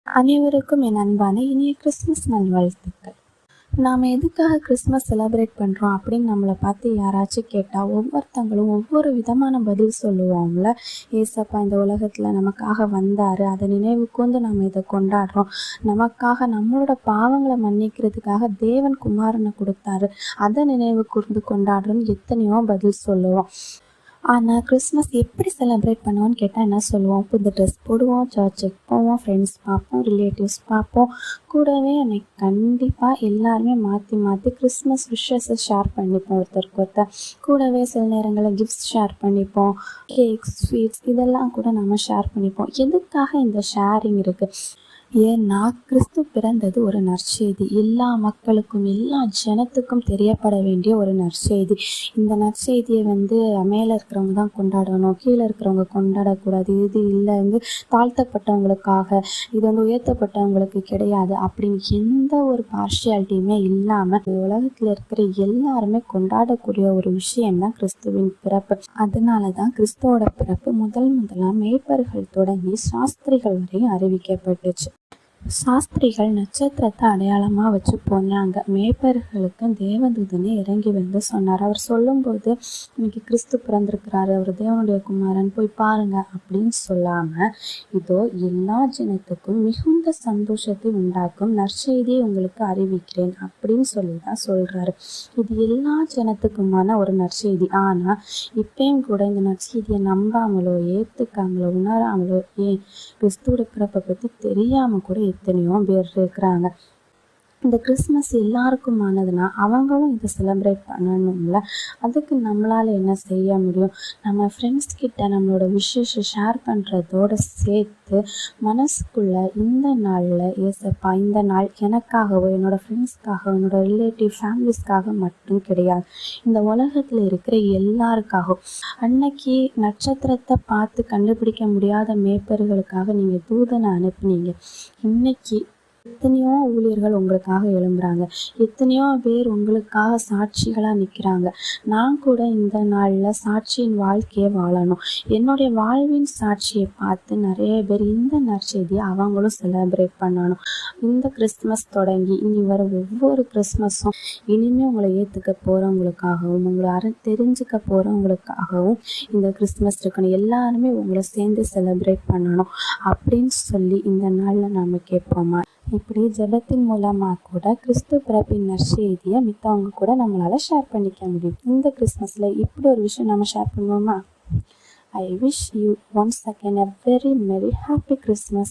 அனைவருக்கும் என் அன்பான இனிய கிறிஸ்மஸ் நல்வாழ்த்துக்கள். நாம் எதுக்காக கிறிஸ்மஸ் செலிப்ரேட் பண்ணுறோம் அப்படின்னு நம்மளை பார்த்து யாராச்சும் கேட்டால் ஒவ்வொருத்தங்களும் ஒவ்வொரு விதமான பதில் சொல்லுவோம்ல. ஏசப்பா இந்த உலகத்தில் நமக்காக வந்தார், அதை நினைவு கூர்ந்து நம்ம இதை கொண்டாடுறோம். நமக்காக நம்மளோட பாவங்களை மன்னிக்கிறதுக்காக தேவன் குமாரனை கொடுத்தாரு, அதை நினைவு கூர்ந்து கொண்டாடுறோன்னு எத்தனையோ பதில் சொல்லுவோம். ஆனால் கிறிஸ்மஸ் எப்படி செலிப்ரேட் பண்ணுவோன்னு கேட்டால் என்ன சொல்லுவோம்? புது ட்ரெஸ் போடுவோம், சர்ச்சுக்கு போவோம், ஃப்ரெண்ட்ஸ் பார்ப்போம், ரிலேட்டிவ்ஸ் பார்ப்போம். கூடவே அன்னைக்கு கண்டிப்பாக எல்லாருமே மாற்றி மாற்றி கிறிஸ்மஸ் விஷஸை ஷேர் பண்ணிப்போம் ஒருத்தருக்கு ஒருத்தர். கூடவே சில நேரங்களில் கிஃப்ட்ஸ் ஷேர் பண்ணிப்போம், கேக்ஸ், ஸ்வீட்ஸ் இதெல்லாம் கூட நம்ம ஷேர் பண்ணிப்போம். எதுக்காக இந்த ஷேரிங் இருக்குது? ஏன்னா கிறிஸ்து பிறந்தது ஒரு நற்செய்தி, எல்லா மக்களுக்கும் எல்லா ஜனத்துக்கும் தெரியப்பட வேண்டிய ஒரு நற்செய்தி. இந்த நற்செய்தியை மேலே இருக்கிறவங்க தான் கொண்டாடணும், கீழே இருக்கிறவங்க கொண்டாடக்கூடாது. இது இல்லை தாழ்த்தப்பட்டவங்களுக்காக, இது உயர்த்தப்பட்டவங்களுக்கு கிடையாது அப்படின்னு எந்த ஒரு பார்ஷியாலிட்டியுமே இல்லாமல் உலகத்தில் இருக்கிற எல்லாருமே கொண்டாடக்கூடிய ஒரு விஷயம்தான் கிறிஸ்துவின் பிறப்பு. அதனால தான் கிறிஸ்துவோட பிறப்பு முதலாக மேய்ப்பர்கள் தொடங்கி சாஸ்திரிகள் வரையும் அறிவிக்கப்பட்டுச்சு. சாஸ்திரிகள் நட்சத்திரத்தை அடையாளமாக வச்சு போனாங்க. மேய்ப்பர்களுக்கு தேவதூதனே இறங்கி சொன்னார். அவர் சொல்லும்போது இன்னைக்கு கிறிஸ்து பிறந்திருக்கிறாரு, அவர் தேவனுடைய குமாரன், போய் பாருங்க அப்படின்னு சொல்லாமல், இதோ எல்லா ஜனத்துக்கும் மிகுந்த சந்தோஷத்தை உண்டாக்கும் நற்செய்தியை உங்களுக்கு அறிவிக்கிறேன் அப்படின்னு சொல்லி தான் சொல்கிறாரு. இது எல்லா ஜனத்துக்குமான ஒரு நற்செய்தி. ஆனால் இப்பயும் கூட இந்த நற்செய்தியை நம்பாமலோ ஏற்றுக்காமலோ உணராமலோ ஏன் கிறிஸ்துவோட பிறப்பை பற்றி தெரியாமல் கூட எத்தனையோ பேர் இருக்கிறாங்க. இந்த கிறிஸ்மஸ் எல்லாருக்குமானதுன்னா அவங்களும் இதை செலிப்ரேட் பண்ணணும்ல. அதுக்கு நம்மளால் என்ன செய்ய முடியும்? நம்ம ஃப்ரெண்ட்ஸ் கிட்ட நம்மளோட விஷயத்தை ஷேர் பண்ணுறதோடு சேர்த்து மனசுக்குள்ளே இந்த நாளில் ஏசப்பா இந்த நாள் எனக்காகவோ என்னோடய ஃப்ரெண்ட்ஸ்க்காக என்னோடய ரிலேட்டிவ் ஃபேமிலிஸ்க்காக மட்டும் கிடையாது, இந்த உலகத்தில் இருக்கிற எல்லாருக்காகவும். அன்னைக்கு நட்சத்திரத்தை பார்த்து கண்டுபிடிக்க முடியாத மேய்ப்பர்களுக்காக நீங்கள் தூதனை அனுப்புனீங்க. இன்னைக்கு எத்தனையோ ஊழியர்கள் உங்களுக்காக எழும்புறாங்க, எத்தனையோ பேர் உங்களுக்காக சாட்சிகளாக நிற்கிறாங்க. நான் கூட இந்த நாளில் சாட்சியின் வாழ்க்கையை வாழணும். என்னுடைய வாழ்வின் சாட்சியை பார்த்து நிறைய பேர் இந்த நற்செய்தியை அவங்களும் செலிப்ரேட் பண்ணணும். இந்த கிறிஸ்துமஸ் தொடங்கி இனி வர ஒவ்வொரு கிறிஸ்மஸும் இனிமேல் உங்களை ஏற்றுக்க போகிறவங்களுக்காகவும் உங்களை தெரிஞ்சுக்க போகிறவங்களுக்காகவும் இந்த கிறிஸ்துமஸ் இருக்கணும். எல்லாருமே உங்களை சேர்ந்து செலிப்ரேட் பண்ணணும் அப்படின்னு சொல்லி இந்த நாளில் நம்ம கேட்போமா? இப்படி ஜெபத்தின் மூலமாக கூட கிறிஸ்து பிறப்பின் நற்செய்தியை மித்தவங்க கூட நம்மளால் ஷேர் பண்ணிக்க முடியும். இந்த கிறிஸ்மஸில் இப்படி ஒரு விஷயம் நம்ம ஷேர் பண்ணுவோமா? I wish you once again a very merry happy Christmas.